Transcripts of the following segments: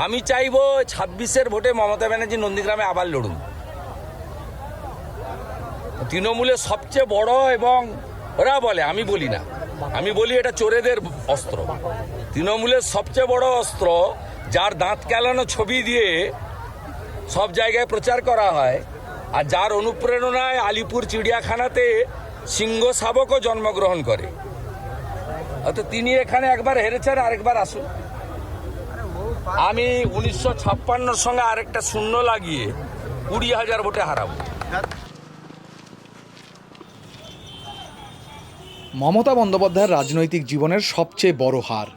আমি চাইবো 26-এর ভোটে মমতা ব্যানার্জি নন্দীগ্রামে আবার লড়ুন। তৃণমূলের সবচেয়ে বড়, এবং ওরা বলে, আমি বলি না, আমি বলি এটা চোরেদের অস্ত্র। তৃণমূলের সবচেয়ে বড় অস্ত্র, যার দাঁত কেলানো ছবি দিয়ে সব জায়গায় প্রচার করা হয়, আর যার অনুপ্রেরণায় আলিপুর চিড়িয়াখানাতে সিংহ শাবকও জন্মগ্রহণ করে। হয়তো তিনি এখানে একবার হেরেছেন, আরেকবার আসুন। আমি 1956 সঙ্গে আরেকটা শূন্য লাগিয়ে 20,000 ভোটে হারাবো। মমতা বন্দ্যোপাধ্যায়ের রাজনৈতিক জীবনের সবচেয়ে বড় হার।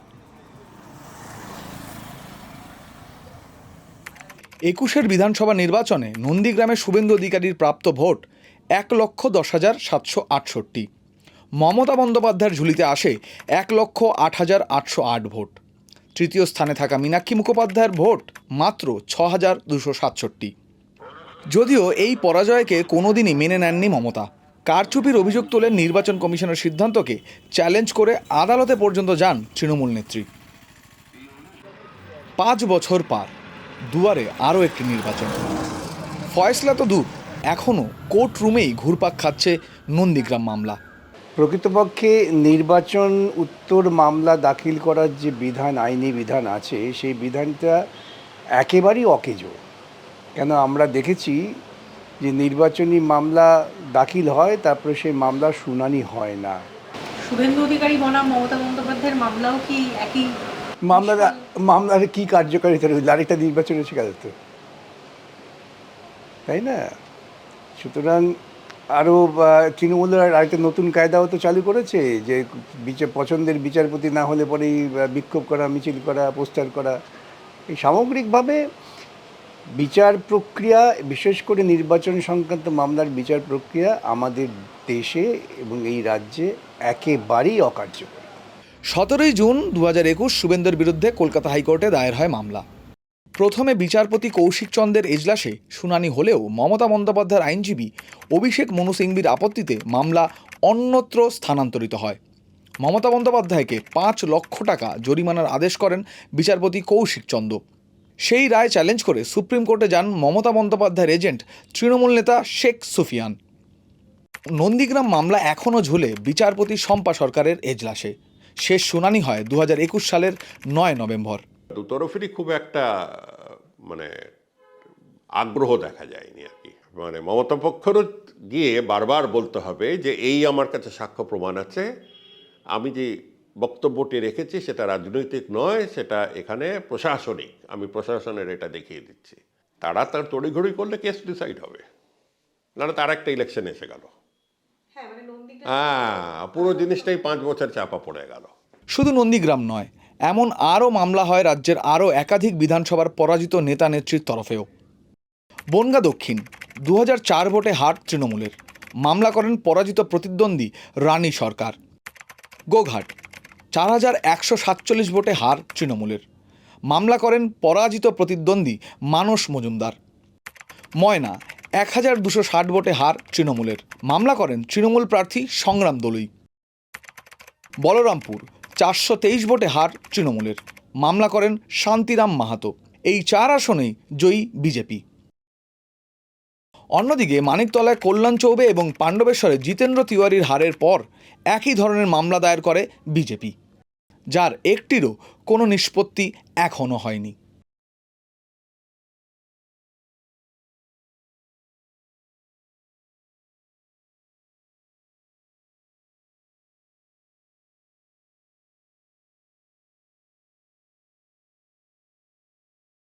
21-এর বিধানসভা নির্বাচনে নন্দীগ্রামে শুভেন্দু অধিকারীর প্রাপ্ত ভোট 1,10,768। মমতা বন্দ্যোপাধ্যায়ের ঝুলিতে আসে 1,08,808 ভোট। তৃতীয় স্থানে থাকা মীনাক্ষী মুখোপাধ্যায়ের ভোট মাত্র 6,267। যদিও এই পরাজয়কে কোনোদিনই মেনে নেননি মমতা। কারচুপির অভিযোগ তোলেন নির্বাচন কমিশনের সিদ্ধান্তকে চ্যালেঞ্জ করে আদালতে পর্যন্ত যান তৃণমূল নেত্রী। 5 বছর পার, দুয়ারে আরও একটি নির্বাচন। ফয়সলা তো দূর, এখনও কোর্ট রুমেই ঘুরপাক খাচ্ছে নন্দীগ্রাম মামলা। প্রকৃতপক্ষে নির্বাচন উত্তর মামলা দাখিল করার যে বিধান, আইনি বিধান আছে, সেই বিধানটা একেবারেই অকেজো। কেন আমরা দেখেছি যে নির্বাচনী মামলা দাখিল হয়, তারপরে সেই মামলার শুনানি হয় না। শুভেন্দু অধিকারী বনাম মমতা বন্দ্যোপাধ্যায়ের মামলাও কি একই? মামলার কি কার্যকারিতা রয়েছে? আরেকটা নির্বাচন হচ্ছে গেল তো, তাই না? সুতরাং আরও তৃণমূলের আরেকটা নতুন কায়দাও তো চালু করেছে যে পছন্দের বিচারপতি না হলে পরেই বিক্ষোভ করা, মিছিল করা, পোস্টার করা। এই সামগ্রিকভাবে বিচার প্রক্রিয়া, বিশেষ করে নির্বাচন সংক্রান্ত মামলার বিচার প্রক্রিয়া আমাদের দেশে এবং এই রাজ্যে একেবারেই অকার্যকর। 17 জুন 2021 শুভেন্দুর বিরুদ্ধে কলকাতা হাইকোর্টে দায়ের হয় মামলা। প্রথমে বিচারপতি কৌশিক চন্দ্রের এজলাসে শুনানি হলেও মমতা বন্দ্যোপাধ্যায়ের আইনজীবী অভিষেক মনু সিংভির আপত্তিতে মামলা অন্যত্র স্থানান্তরিত হয়। মমতা বন্দ্যোপাধ্যায়কে 5 লক্ষ টাকা জরিমানার আদেশ করেন বিচারপতি কৌশিক চন্দ্র। সেই রায় চ্যালেঞ্জ করে সুপ্রিম কোর্টে যান মমতা বন্দ্যোপাধ্যায়ের এজেন্ট তৃণমূল নেতা শেখ সুফিয়ান। নন্দীগ্রাম মামলা এখনও ঝুলে বিচারপতি শম্পা সরকারের এজলাসে। শেষ শুনানি হয় 2021 সালের 9 নভেম্বর। দুতরফেরই খুব একটা আগ্রহ দেখা যায়নি আর কি। মমতা পক্ষেরও গিয়ে বারবার বলতে হবে যে এই আমার কাছে সাক্ষ্য প্রমাণ আছে, আমি যে বক্তব্যটি রেখেছি সেটা রাজনৈতিক নয়, সেটা এখানে প্রশাসনিক, আমি প্রশাসনের এটা দেখিয়ে দিচ্ছি। তার তড়িঘড়ি করলে কেস ডিসাইড হবে, নাহলে তার একটা ইলেকশন এসে গেল। পুরো জিনিসটাই 5 বছর চাপা পড়ে গেল। শুধু নন্দীগ্রাম নয়, এমন আরও মামলা হয় রাজ্যের আরও একাধিক বিধানসভার পরাজিত নেতা নেত্রীর তরফেও। বনগাঁ দক্ষিণ 2004 ভোটে হার তৃণমূলের, মামলা করেন পরাজিত প্রতিদ্বন্দ্বী রানী সরকার। গোঘাট 4147 ভোটে হার তৃণমূলের, মামলা করেন পরাজিত প্রতিদ্বন্দ্বী মানস মজুমদার। ময়না 1260 ভোটে হার তৃণমূলের, মামলা করেন তৃণমূল প্রার্থী সংগ্রাম দলুই। বলরামপুর 423 ভোটে হার তৃণমূলের, মামলা করেন শান্তিরাম মাহাতো। এই 4 আসনেই জয়ী বিজেপি। অন্যদিকে মানিকতলায় কল্যাণ চৌবে এবং পাণ্ডবেশ্বরে জিতেন্দ্র তিওয়ারির হারের পর একই ধরনের মামলা দায়ের করে বিজেপি, যার একটিরও কোনো নিষ্পত্তি এখনও হয়নি।